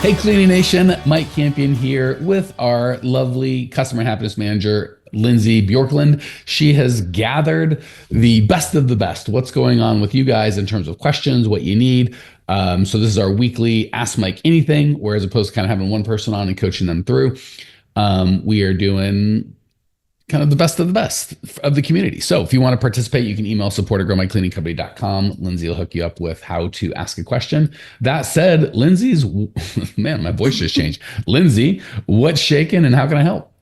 Hey, Cleaning Nation, Mike Campion here with our lovely customer happiness manager, Lindsay Bjorklund. She has gathered the best of the best. What's going on with you guys in terms of questions, what you need. So this is our weekly Ask Mike Anything, where as opposed to kind of having one person on and coaching them through, we are doing kind of the best of the best of the community. So if you want to participate, you can email support@growmycleaningcompany.com. Lindsay will hook you up with how to ask a question. That said, Lindsay's, man, my voice just changed. Lindsay, what's shaking and how can I help?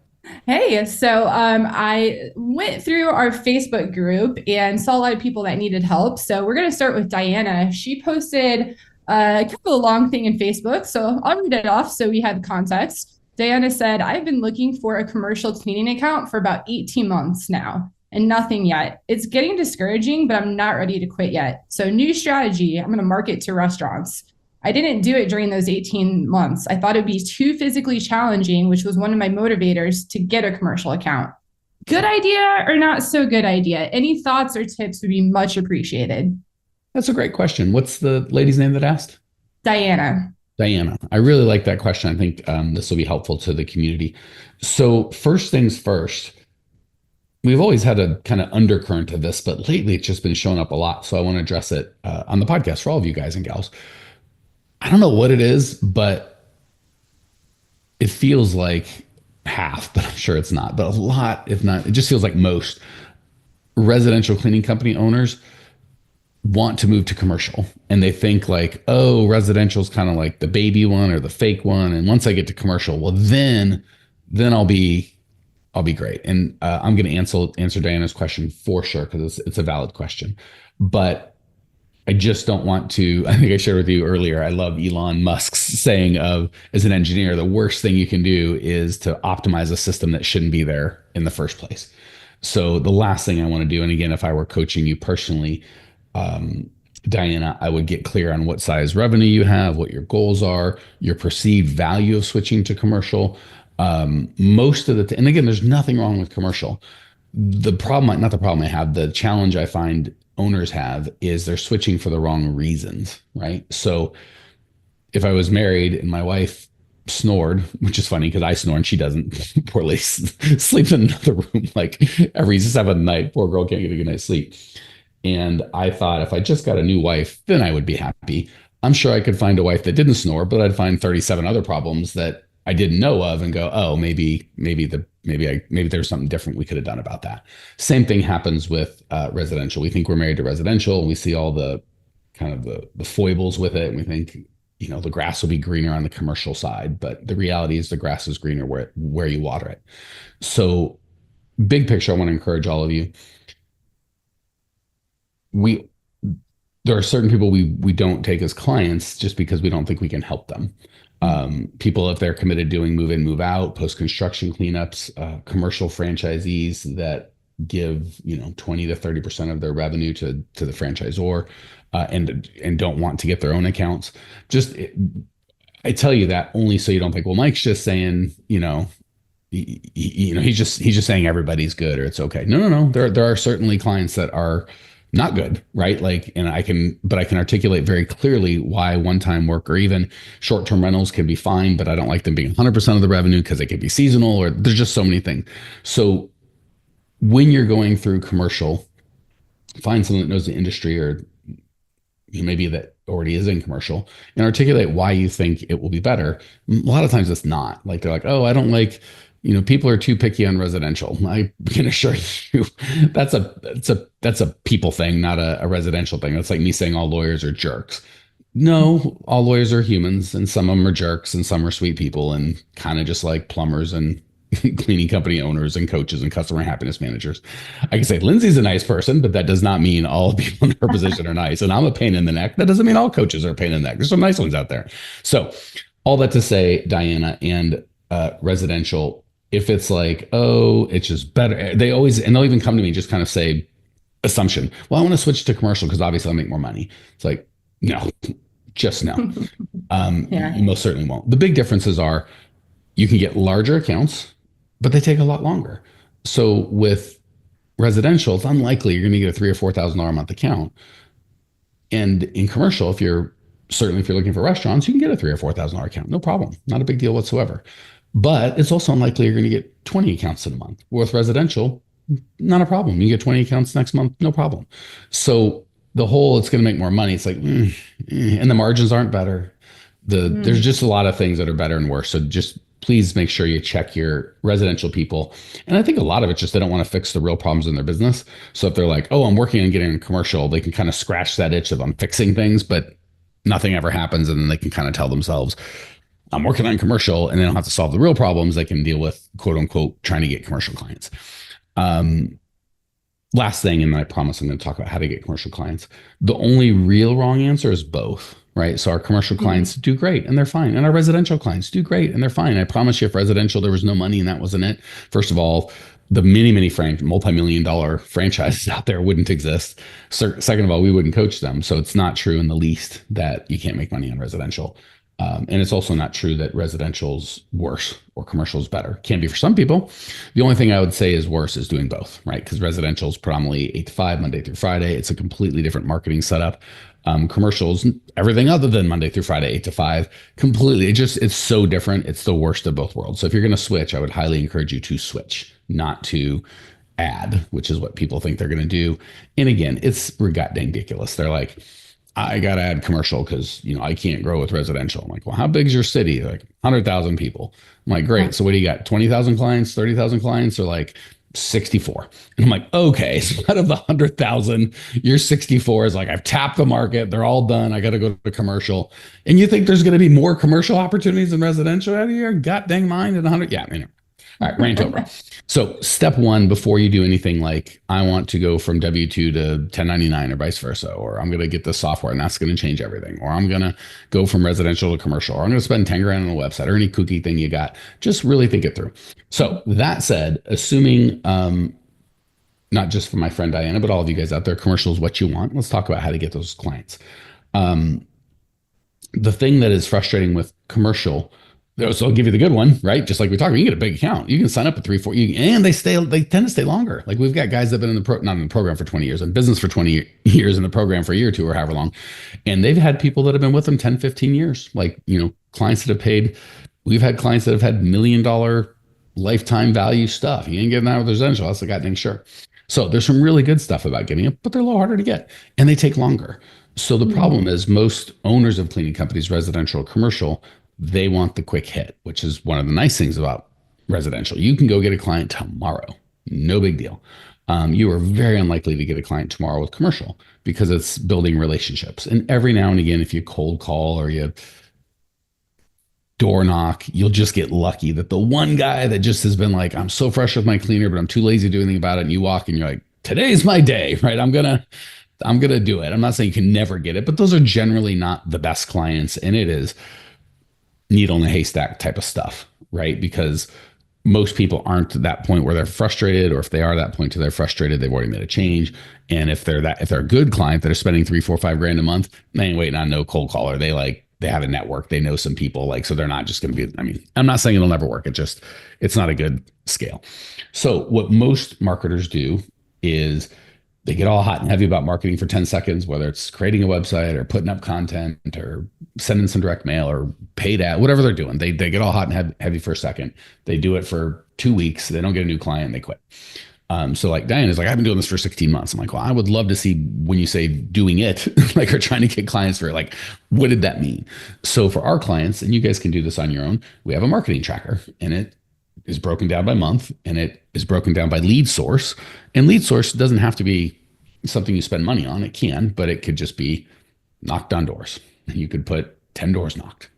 Hey, so I went through our Facebook group and saw a lot of people that needed help. So we're going to start with Diana. She posted a couple of long thing in Facebook. So I'll read it off so we have context. Diana said, I've been looking for a commercial cleaning account for about 18 months now and nothing yet. It's getting discouraging, but I'm not ready to quit yet. So new strategy, I'm going to market to restaurants. I didn't do it during those 18 months. I thought it'd be too physically challenging, which was one of my motivators to get a commercial account. Good idea or not so good idea? Any thoughts or tips would be much appreciated. That's a great question. What's the lady's name that asked? Diana. Diana. I really like that question. I think this will be helpful to the community. So first things first, we've always had a kind of undercurrent of this, but lately it's just been showing up a lot. So I want to address it on the podcast for all of you guys and gals. I don't know what it is, but it feels like half, but I'm sure it's not. But a lot, if not, it just feels like most residential cleaning company owners want to move to commercial. And they think like, oh, residential is kind of like the baby one or the fake one. And once I get to commercial, well, then I'll be great. And I'm going to answer Diana's question for sure because it's a valid question. But I just don't want to. I think I shared with you earlier. I love Elon Musk's saying of, as an engineer, the worst thing you can do is to optimize a system that shouldn't be there in the first place. So the last thing I want to do, and again, if I were coaching you personally, Diana, I would get clear on what size revenue you have, what your goals are, your perceived value of switching to commercial. Most of and again, there's nothing wrong with commercial. The problem, not the problem I have, the challenge I find owners have is they're switching for the wrong reasons, right? So if I was married and my wife snored, which is funny because I snore and she doesn't, poorly sleeps in another room like every 7th night, poor girl can't get a good night's sleep. And I thought if I just got a new wife, then I would be happy. I'm sure I could find a wife that didn't snore, but I'd find 37 other problems that I didn't know of and go, oh, maybe there's something different we could have done about that. Same thing happens with residential. We think we're married to residential and we see all the kind of the foibles with it. And we think, the grass will be greener on the commercial side, but the reality is the grass is greener where you water it. So big picture, I want to encourage all of you. There are certain people we don't take as clients just because we don't think we can help them. People, if they're committed doing move in, move out, post-construction cleanups, commercial franchisees that give 20 to 30% of their revenue to the franchisor, and don't want to get their own accounts. I tell you that only so you don't think, well, Mike's just saying, he's just saying everybody's good or it's okay. No. There are certainly clients that are not good, right? Like, but I can articulate very clearly why one-time work or even short-term rentals can be fine, but I don't like them being 100% of the revenue because it could be seasonal or there's just so many things. So when you're going through commercial, find someone that knows the industry or maybe that already is in commercial and articulate why you think it will be better. A lot of times it's not. Like they're like, oh, I don't like people are too picky on residential. I can assure you that's a people thing, not a residential thing. That's like me saying all lawyers are jerks. No, all lawyers are humans and some of them are jerks and some are sweet people and kind of just like plumbers and cleaning company owners and coaches and customer happiness managers. I can say Lindsay's a nice person, but that does not mean all people in her position are nice. And I'm a pain in the neck. That doesn't mean all coaches are a pain in the neck. There's some nice ones out there. So all that to say, Diana, and residential, if it's like, oh, it's just better. They'll even come to me, just kind of say assumption. Well, I want to switch to commercial because obviously I'll make more money. It's like, no, just no. Yeah. You most certainly won't. The big differences are you can get larger accounts, but they take a lot longer. So with residential, it's unlikely you're going to get a $3,000 or $4,000 a month account. And in commercial, if you're Certainly, if you're looking for restaurants, you can get a $3,000 or $4,000 account. No problem. Not a big deal whatsoever. But it's also unlikely you're going to get 20 accounts in a month. With residential, not a problem. You get 20 accounts next month, no problem. So the whole it's going to make more money. It's like, and the margins aren't better. There's just a lot of things that are better and worse. So just please make sure you check your residential people. And I think a lot of it's just they don't want to fix the real problems in their business. So if they're like, oh, I'm working on getting a commercial, they can kind of scratch that itch of I'm fixing things, but nothing ever happens. And then they can kind of tell themselves, I'm working on commercial, and they don't have to solve the real problems. They can deal with quote unquote trying to get commercial clients. Last thing, and I promise I'm going to talk about how to get commercial clients. The only real wrong answer is both, right? So our commercial clients do great and they're fine. And our residential clients do great and they're fine. I promise you, if residential, there was no money and that wasn't it. First of all, the many, multi-million-dollar franchises out there wouldn't exist. Second of all, we wouldn't coach them. So it's not true in the least that you can't make money on residential. And it's also not true that residential's worse or commercial's better. Can be for some people. The only thing I would say is worse is doing both, right? Because residential is predominantly 8 to 5, Monday through Friday. It's a completely different marketing setup. Commercials, everything other than Monday through Friday, 8 to 5, completely. It's so different. It's the worst of both worlds. So if you're going to switch, I would highly encourage you to switch, not to add, which is what people think they're going to do. And again, it's goddamn ridiculous. They're like, I got to add commercial because, I can't grow with residential. I'm like, well, how big is your city? They're like 100,000 people. I'm like, great. So what do you got? 20,000 clients, 30,000 clients, or like 64? And I'm like, okay, so out of the 100,000, your 64 is like, I've tapped the market. They're all done. I got to go to commercial. And you think there's going to be more commercial opportunities than residential out of your god dang mind at 100? Yeah, anyway. All right, rant over. So step one, before you do anything like I want to go from W-2 to 1099 or vice versa, or I'm going to get the software and that's going to change everything, or I'm going to go from residential to commercial, or I'm going to spend 10 grand on a website or any kooky thing you got, just really think it through. So that said, assuming not just for my friend Diana, but all of you guys out there, commercial is what you want. Let's talk about how to get those clients. The thing that is frustrating with commercial, so I'll give you the good one, right? Just like we talked about, you get a big account. You can sign up at 3, 4, and they tend to stay longer. Like we've got guys that have been not in the program for 20 years, in business for 20 years, in the program for a year or two or however long. And they've had people that have been with them 10, 15 years. Like, clients that have paid, we've had clients that have had $1 million lifetime value stuff. You ain't getting that with residential. That's the goddamn sure. So there's some really good stuff about getting it, but they're a little harder to get and they take longer. So the problem is most owners of cleaning companies, residential or commercial, they want the quick hit, which is one of the nice things about residential. You can go get a client tomorrow. No big deal. You are very unlikely to get a client tomorrow with commercial because it's building relationships. And every now and again, if you cold call or you door knock, you'll just get lucky that the one guy that just has been like, I'm so fresh with my cleaner, but I'm too lazy to do anything about it. And you walk and you're like, today's my day, right? I'm going to do it. I'm not saying you can never get it, but those are generally not the best clients. And it is needle in a haystack type of stuff, right? Because most people aren't at that point where they're frustrated, or if they are at that point to they're frustrated, they've already made a change. And if they're a good client that are spending 3, 4, 5 grand a month, they ain't waiting on no cold caller. They have a network, they know some people, so they're not just going to be, I'm not saying it'll never work. It's not a good scale. So what most marketers do is they get all hot and heavy about marketing for 10 seconds, whether it's creating a website or putting up content or sending some direct mail or paid ad, whatever they're doing. They get all hot and heavy for a second. They do it for 2 weeks. They don't get a new client and they quit. So like Diane is like, I've been doing this for 16 months. I'm like, well, I would love to see when you say doing it, like, or trying to get clients for like, what did that mean? So for our clients, and you guys can do this on your own, we have a marketing tracker and it is broken down by month and it is broken down by lead source. And lead source doesn't have to be something you spend money on. It can, but it could just be knocked on doors. You could put 10 doors knocked,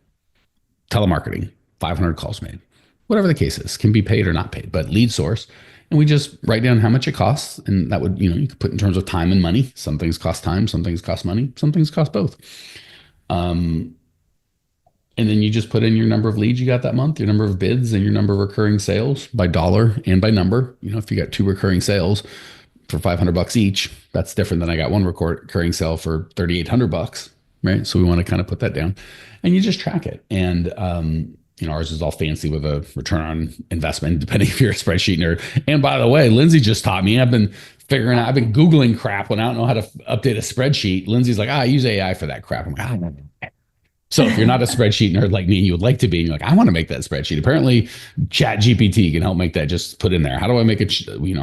telemarketing, 500 calls made, whatever the case is, can be paid or not paid, but lead source. And we just write down how much it costs. And that would, you could put in terms of time and money. Some things cost time, some things cost money, some things cost both. And then you just put in your number of leads you got that month, your number of bids, and your number of recurring sales by dollar and by number. If you got 2 recurring sales for $500 each, that's different than I got 1 recurring sale for $3,800, right? So we want to kind of put that down, and you just track it. And ours is all fancy with a return on investment, depending if you're a spreadsheet nerd. And by the way, Lindsay just taught me. I've been Googling crap when I don't know how to update a spreadsheet. Lindsay's like, I use AI for that crap. I'm like, So if you're not a spreadsheet nerd like me and you would like to be, and you're like, I want to make that spreadsheet. Apparently, Chat GPT can help make that. Just put in there. How do I make it?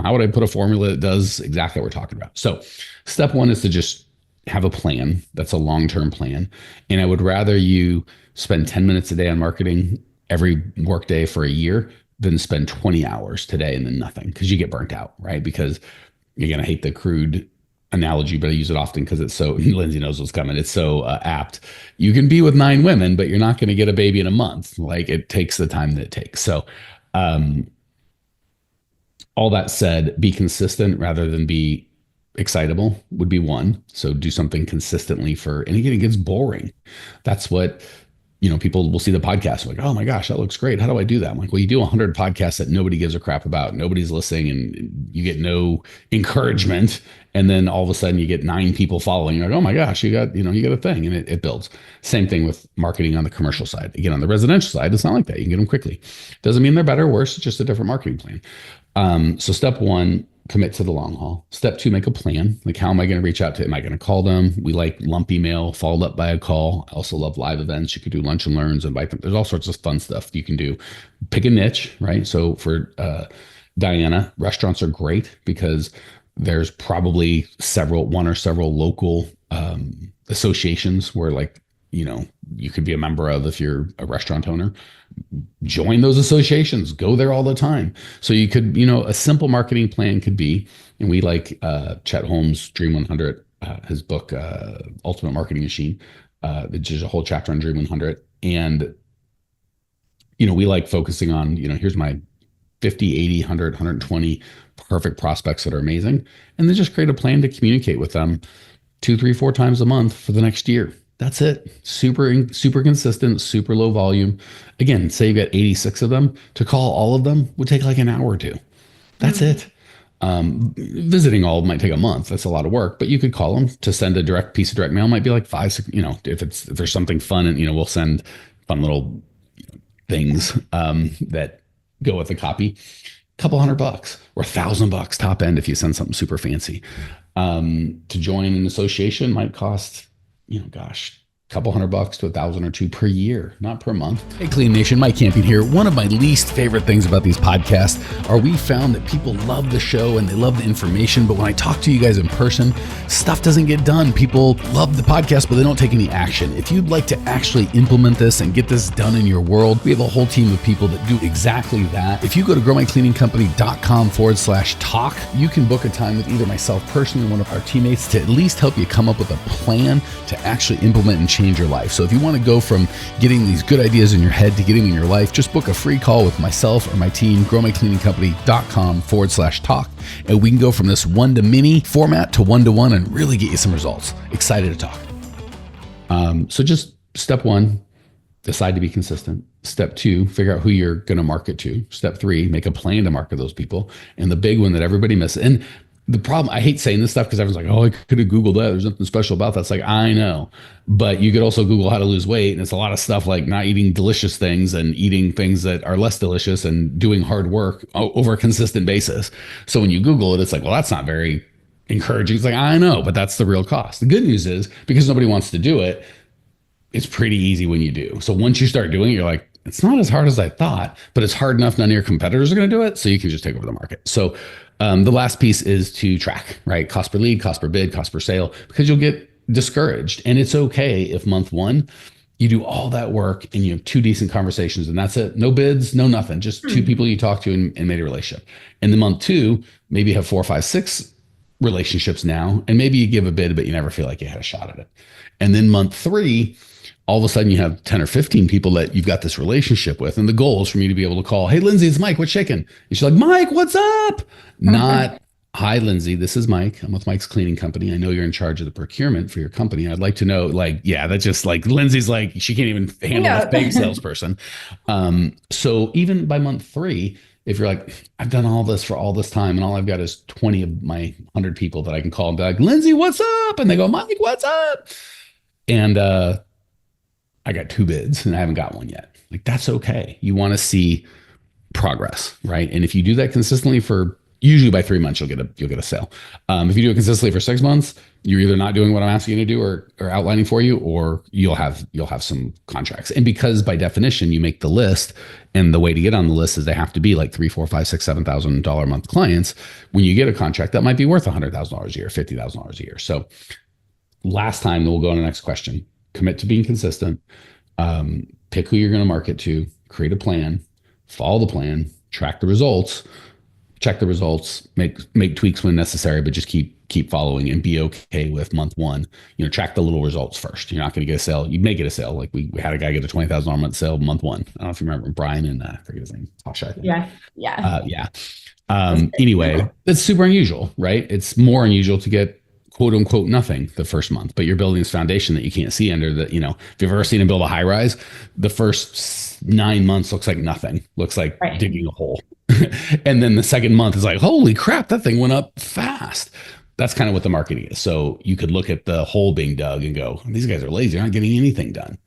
How would I put a formula that does exactly what we're talking about? So step one is to just have a plan. That's a long-term plan. And I would rather you spend 10 minutes a day on marketing every workday for a year than spend 20 hours today and then nothing, because you get burnt out, right? Because you're going to hate the crude analogy, but I use it often because it's so, Lindsay knows what's coming. It's so apt. You can be with 9 women, but you're not going to get a baby in a month. Like, it takes the time that it takes. So, all that said, be consistent rather than be excitable would be one. So do something consistently and again, it gets boring. That's what, people will see the podcast like, oh my gosh, that looks great. How do I do that? I'm like, well, you do 100 podcasts that nobody gives a crap about. Nobody's listening and you get no encouragement. And then all of a sudden you get 9 people following. You're like, oh my gosh, you got a thing, and it builds. Same thing with marketing on the commercial side. Again, on the residential side, it's not like that. You can get them quickly. Doesn't mean they're better or worse. It's just a different marketing plan. So step one, commit to the long haul. Step two, make a plan. Like, how am I going to reach out to? Am I going to call them? We like lump email followed up by a call. I also love live events. You could do lunch and learns, invite them. There's all sorts of fun stuff you can do. Pick a niche, right? So for Diana, restaurants are great because there's probably one or several local associations where, like, you could be a member of if you're a restaurant owner. Join those associations, go there all the time. So you could, a simple marketing plan could be, and we like Chet Holmes' Dream 100, his book, Ultimate Marketing Machine, which is a whole chapter on Dream 100. And, we like focusing on, here's my 50, 80, 100, 120 perfect prospects that are amazing. And then just create a plan to communicate with them 2, 3, 4 times a month for the next year. That's it. Super consistent, super low volume. Again, say you got 86 of them. To call all of them would take like an hour or two. That's it. Visiting all of them might take a month. That's a lot of work, but you could call them. To send a direct piece of direct mail might be like 5, 6, if there's something fun, and, we'll send fun little things that go with the copy. Couple $100 or $1,000 top end if you send something super fancy. To join an association might cost, couple $100 to $1,000 or $2,000 per year, not per month. Hey, Clean Nation, Mike Campion here. One of my least favorite things about these podcasts are we found that people love the show and they love the information, but when I talk to you guys in person, stuff doesn't get done. People love the podcast, but they don't take any action. If you'd like to actually implement this and get this done in your world, we have a whole team of people that do exactly that. If you go to growmycleaningcompany.com/talk, you can book a time with either myself personally or one of our teammates to at least help you come up with a plan to actually implement and change your life. So if you want to go from getting these good ideas in your head to getting them in your life, just book a free call with myself or my team, growmycleaningcompany.com/talk. And we can go from this one-to-many format to one-to-one and really get you some results. Excited to talk. So just step one, decide to be consistent. Step two, figure out who you're going to market to. Step three, make a plan to market those people. And the big one that everybody misses, and the problem, I hate saying this stuff because everyone's like, oh, I could have Googled that. There's nothing special about that. It's like, I know. But you could also Google how to lose weight. And it's a lot of stuff like not eating delicious things and eating things that are less delicious and doing hard work over a consistent basis. So when you Google it, it's like, well, that's not very encouraging. It's like, I know, but that's the real cost. The good news is, because nobody wants to do it, it's pretty easy when you do. So once you start doing it, you're like, it's not as hard as I thought, but it's hard enough none of your competitors are going to do it. So you can just take over the market. So the last piece is to track, right? Cost per lead, cost per bid, cost per sale, because you'll get discouraged. And it's okay if month one, you do all that work and you have 2 decent conversations and that's it. No bids, no nothing, just 2 people you talk to and made a relationship. And then month 2, maybe you have 4, 5, 6 relationships now. And maybe you give a bid, but you never feel like you had a shot at it. And then month 3, all of a sudden you have 10 or 15 people that you've got this relationship with. And the goal is for me to be able to call, hey, Lindsay, it's Mike, what's shaking? And she's like, Mike, what's up? Not, hi, Lindsay, this is Mike. I'm with Mike's Cleaning Company. I know you're in charge of the procurement for your company. I'd like to know, like, yeah, that's just like, Lindsay's like, she can't even handle a fake salesperson. So even by month 3, if you're like, I've done all this for all this time and all I've got is 20 of my 100 people that I can call and be like, Lindsay, what's up? And they go, Mike, what's up? And, I got 2 bids and I haven't got one yet. Like, that's okay. You want to see progress, right? And if you do that consistently for usually by 3 months you'll get a sale. If you do it consistently for 6 months, you're either not doing what I'm asking you to do or outlining for you, or you'll have some contracts. And because by definition you make the list, and the way to get on the list is they have to be like 3, 4, 5, 6, $7,000 a month clients. When you get a contract, that might be worth $100,000 a year, $50,000 a year. So last time, then we'll go on the next question. Commit to being consistent. Pick who you're going to market to. Create a plan. Follow the plan. Track the results. Check the results. Make tweaks when necessary, but just keep following and be okay with month one. Track the little results first. You're not going to get a sale. You may get a sale. Like we had a guy get a $20,000 a month sale month one. I don't know if you remember Brian and I forget his name. Tasha, I think. Yeah. Anyway, that's super unusual, right? It's more unusual to get quote unquote nothing the first month, but you're building this foundation that you can't see under the, if you've ever seen him build a high rise, the first 9 months looks like nothing, looks like digging a hole. And then the second month is like, holy crap, that thing went up fast. That's kind of what the marketing is. So you could look at the hole being dug and go, these guys are lazy, they're not getting anything done.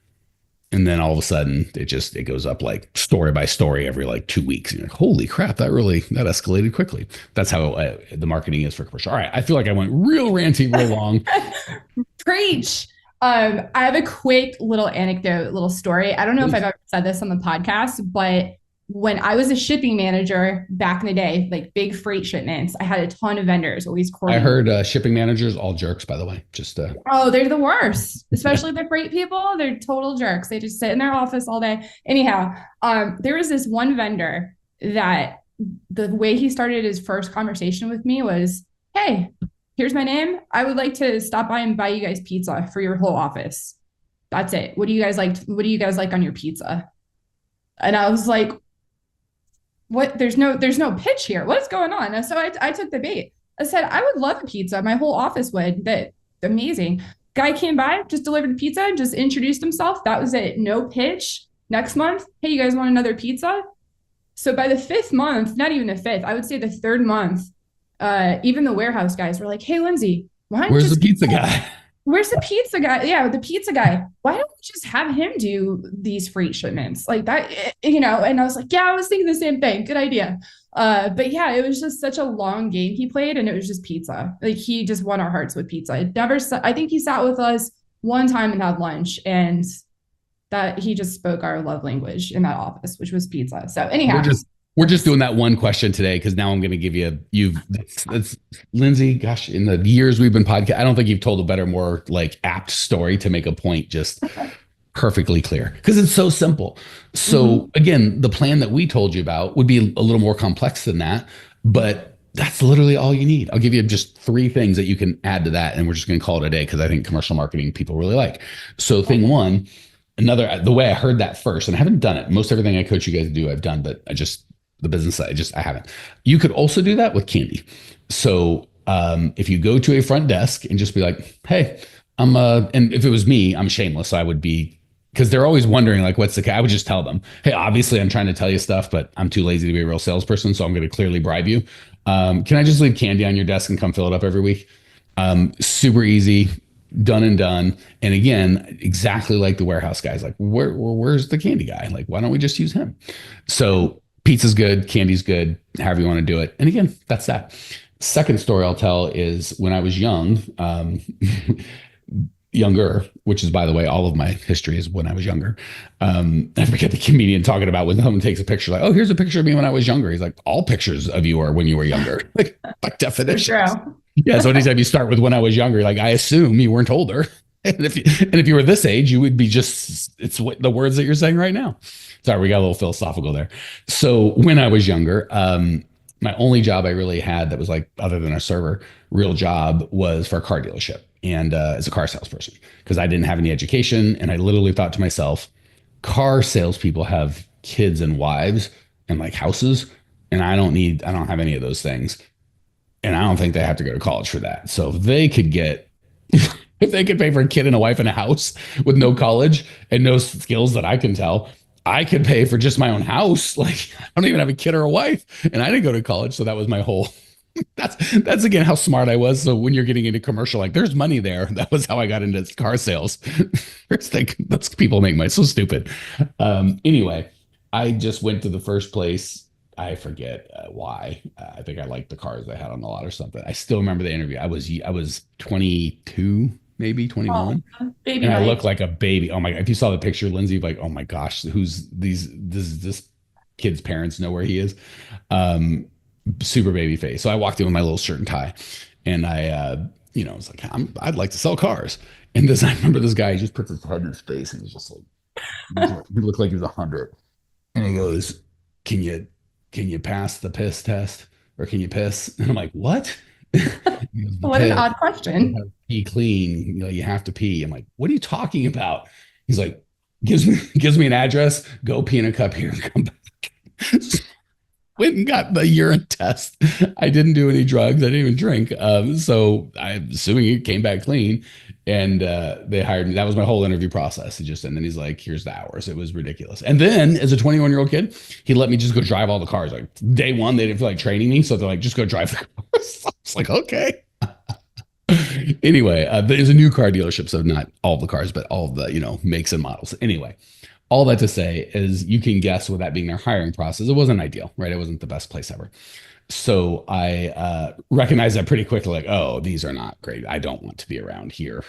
And then all of a sudden it goes up like story by story every like 2 weeks. And you're like, holy crap, that escalated quickly. That's how the marketing is for commercial. All right. I feel like I went real ranty, real long. Preach. I have a quick little anecdote, little story. I don't know if I've ever said this on the podcast, but when I was a shipping manager back in the day, like big freight shipments, I had a ton of vendors always I heard shipping managers, all jerks, by the way. Oh, they're the worst, especially the freight people. They're total jerks. They just sit in their office all day. Anyhow, there was this one vendor that the way he started his first conversation with me was, hey, here's my name. I would like to stop by and buy you guys pizza for your whole office. That's it. What do you guys like? What do you guys like on your pizza? And I was like, what? There's no pitch here. What's going on? And so I took the bait. I said, I would love a pizza. My whole office would. That amazing. Guy came by, just delivered pizza, just introduced himself. That was it. No pitch. Next month, hey, you guys want another pizza? So by the 5th month, not even the 5th, I would say the 3rd month, even the warehouse guys were like, hey, Lindsay, where's the pizza guy? Where's the pizza guy? Yeah, the pizza guy. Why don't we just have him do these freight shipments like that? And I was like, yeah, I was thinking the same thing. Good idea. But yeah, it was just such a long game he played, and it was just pizza. Like he just won our hearts with pizza. I think he sat with us one time and had lunch, and that he just spoke our love language in that office, which was pizza. So anyhow, we're just doing that one question today because now I'm going to give that's Lindsay. Gosh, in the years we've been podcast, I don't think you've told a better, more like apt story to make a point just perfectly clear because it's so simple. So again, the plan that we told you about would be a little more complex than that, but that's literally all you need. I'll give you just 3 things that you can add to that, and we're just going to call it a day because I think commercial marketing people really like. So thing one, the way I heard that first, and I haven't done it. Most everything I coach you guys to do, I've done, but the business side, I haven't. You could also do that with candy. So if you go to a front desk and just be like, hey, and if it was me, I'm shameless. So I would be, because they're always wondering like, I would just tell them, hey, obviously I'm trying to tell you stuff, but I'm too lazy to be a real salesperson. So I'm going to clearly bribe you. Can I just leave candy on your desk and come fill it up every week? Super easy, done and done. And again, exactly like the warehouse guys, like where's the candy guy? Like, why don't we just use him? So pizza's good, candy's good, however you want to do it. And again, that's that. Second story I'll tell is when I was young, younger, which is, by the way, all of my history is when I was younger. I forget the comedian talking about when someone takes a picture, like, oh, here's a picture of me when I was younger. He's like, all pictures of you are when you were younger. Like, by definition. Yeah. So anytime you start with when I was younger, like, I assume you weren't older. And if you were this age, you would be it's what the words that you're saying right now. Sorry, we got a little philosophical there. So when I was younger, my only job I really had that was like, other than a server, real job was for a car dealership and as a car salesperson, because I didn't have any education. And I literally thought to myself, car salespeople have kids and wives and like houses, and I don't have any of those things. And I don't think they have to go to college for that. So if they could pay for a kid and a wife and a house with no college and no skills that I can tell, I could pay for just my own house. Like, I don't even have a kid or a wife, and I didn't go to college. So that was my whole, that's again, how smart I was. So when you're getting into commercial, like, there's money there. That was how I got into car sales. That's people make money. So stupid. Anyway, I just went to the first place I forget why. I think I liked the cars they had on the lot or something. I still remember the interview. I was 22, maybe Oh, 21, baby and I looked Mike. like a baby. Oh my! If you saw the picture, Lindsay, like, oh my gosh, who's these? This kid's parents know where he is. Um, Super baby face. So I walked in with my little shirt and tie, and I was like, I'd like to sell cars. And this, I remember this guy, he just puts his head in his face and he's just like, he looked like he was 100. And he goes, "Can you pass the piss test, or can you piss?" And I'm like, "What?" He goes, "The What an piss. odd You question. have to pee clean. You have to pee." I'm like, "What are you talking about?" He's like, gives me an address. Go pee in a cup here and come back. Went and got the urine test. I didn't do any drugs. I didn't even drink. So I'm assuming he came back clean, and they hired me. That was my whole interview process. And then he's like, "Here's the hours." It was ridiculous. And then as a 21-year-old kid, he let me just go drive all the cars. Like day one, they didn't feel like training me, so they're like, "Just go drive the cars." I was like, "Okay." Anyway, there's a new car dealership, so not all the cars, but all the makes and models. Anyway, all that to say is you can guess with that being their hiring process, it wasn't ideal, right? It wasn't the best place ever. So I recognized that pretty quickly, like, oh, these are not great. I don't want to be around here.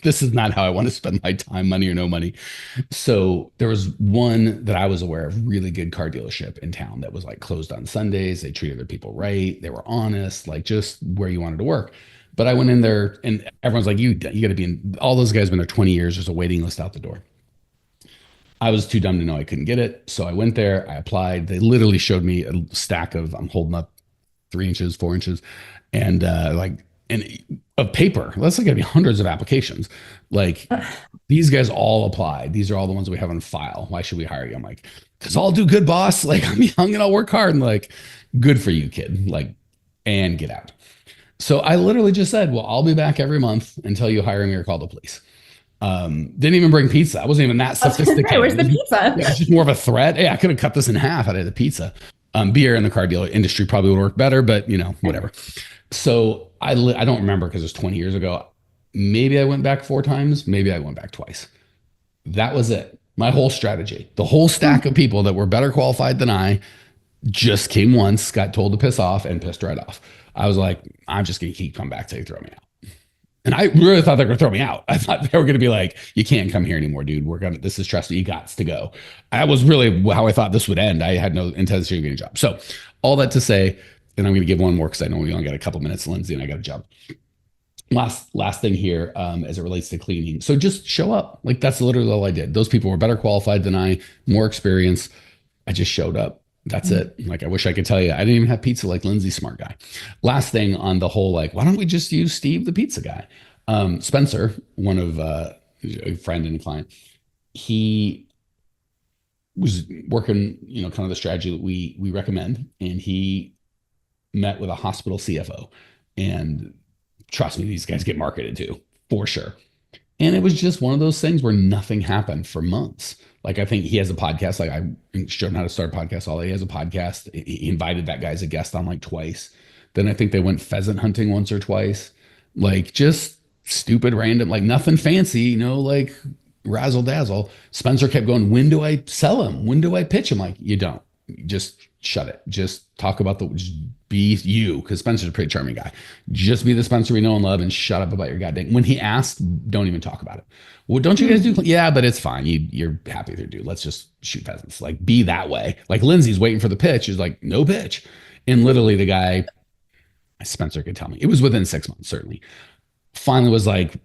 This is not how I want to spend my time, money or no money. So there was one that I was aware of, really good car dealership in town that was like closed on Sundays. They treated their people right. They were honest, like just where you wanted to work. But I went in there and everyone's like, you got to be in. All those guys been there 20 years. There's a waiting list out the door. I was too dumb to know I couldn't get it. So I went there, I applied. They literally showed me a stack of, I'm holding up 3 inches, 4 inches, and of paper. That's like gonna be hundreds of applications. Like these guys all applied. These are all the ones we have on file. Why should we hire you? I'm like, because I'll do good, boss. Like I'm young and I'll work hard. And like, good for you, kid. Like, and get out. So I literally just said, well, I'll be back every month until you hire me or call the police. Didn't even bring pizza. I wasn't even that I was gonna say, sophisticated. where's the pizza? Yeah, it was just more of a threat. Yeah, I could have cut this in half out of the pizza. Beer in the car dealer industry probably would work better, but whatever. So I don't remember because it was 20 years ago. Maybe I went back 4 times. Maybe I went back twice. That was it. My whole strategy. The whole stack of people that were better qualified than I just came once, got told to piss off, and pissed right off. I was like, I'm just gonna keep coming back till you throw me out. And I really thought they were gonna throw me out. I thought they were gonna be like, "You can't come here anymore, dude. This is trust. You got to go." That was really how I thought this would end. I had no intention of getting a job. So all that to say, and I'm gonna give one more because I know we only got a couple minutes, Lindsay, and I got to jump. Last thing here, as it relates to cleaning. So just show up. Like that's literally all I did. Those people were better qualified than I, more experience. I just showed up. That's it. Like I wish I could tell you, I didn't even have pizza like Lindsay, smart guy. Last thing on the whole, like, why don't we just use Steve, the pizza guy? Spencer, one of a friend and a client, he was working, kind of the strategy that we recommend, and he met with a hospital CFO. And trust me, these guys get marketed to for sure. And it was just one of those things where nothing happened for months. Like I think he has a podcast. Like I showed him how to start a podcast. All he has a podcast. He invited that guy as a guest on like twice. Then I think they went pheasant hunting once or twice. Like just stupid, random, like nothing fancy, like razzle dazzle. Spencer kept going, when do I sell him? When do I pitch him? Like, you don't. Just shut it. Just talk about just be you, because Spencer's a pretty charming guy. Just be the Spencer we know and love and shut up about your goddamn. When he asked, don't even talk about it. Well, don't you guys do? Yeah, but it's fine. You're happy with your dude. Let's just shoot pheasants. Like, be that way. Like, Lindsay's waiting for the pitch. Is like, no pitch. And literally, the guy, Spencer could tell me, it was within 6 months, certainly. Finally was like,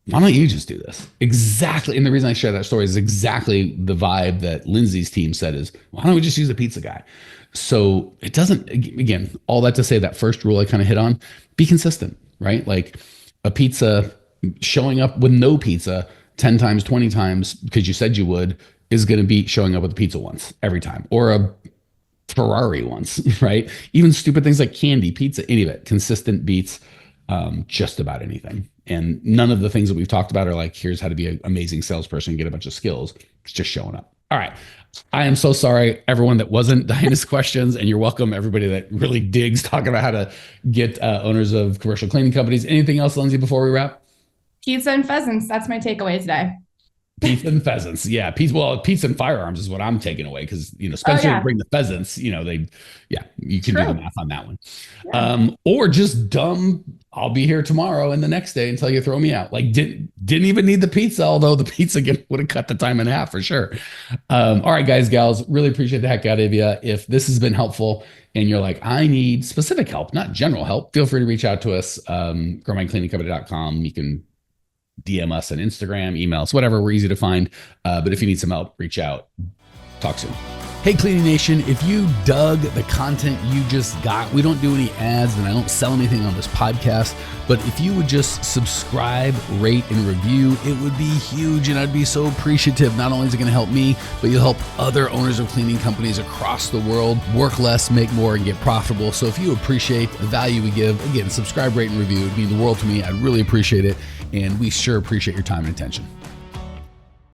why don't you just do this? Exactly. And the reason I share that story is exactly the vibe that Lindsay's team said is, why don't we just use a pizza guy? So it doesn't, again, all that to say, that first rule I kind of hit on, be consistent, right? Like a pizza, showing up with no pizza 10 times, 20 times, because you said you would, is going to beat showing up with a pizza once every time, or a Ferrari once, right? Even stupid things like candy, pizza, any of it, consistent beats just about anything. And none of the things that we've talked about are like, here's how to be an amazing salesperson and get a bunch of skills. It's just showing up. All right. I am so sorry, everyone that wasn't Diana's questions, and you're welcome, everybody that really digs talking about how to get owners of commercial cleaning companies. Anything else, Lindsay, before we wrap? Pizza and pheasants. That's my takeaway today. Pizza and pheasants. Yeah. Pizza and firearms is what I'm taking away because, Oh Spencer didn't yeah, bring the pheasants, you can do the true. math on that one. Yeah. Or just dumb, I'll be here tomorrow and the next day until you throw me out. Like, didn't even need the pizza, although the pizza would have cut the time in half for sure. All right, guys, gals, really appreciate the heck out of you. If this has been helpful and you're like, I need specific help, not general help, feel free to reach out to us, growmycleaningcompany.com. You can DM us on Instagram, emails, whatever. We're easy to find. But if you need some help, reach out. Talk soon. Hey, Cleaning Nation, if you dug the content you just got, we don't do any ads and I don't sell anything on this podcast, but if you would just subscribe, rate, and review, it would be huge and I'd be so appreciative. Not only is it going to help me, but you'll help other owners of cleaning companies across the world work less, make more, and get profitable. So if you appreciate the value we give, again, subscribe, rate, and review. It would mean the world to me. I'd really appreciate it. And we sure appreciate your time and attention.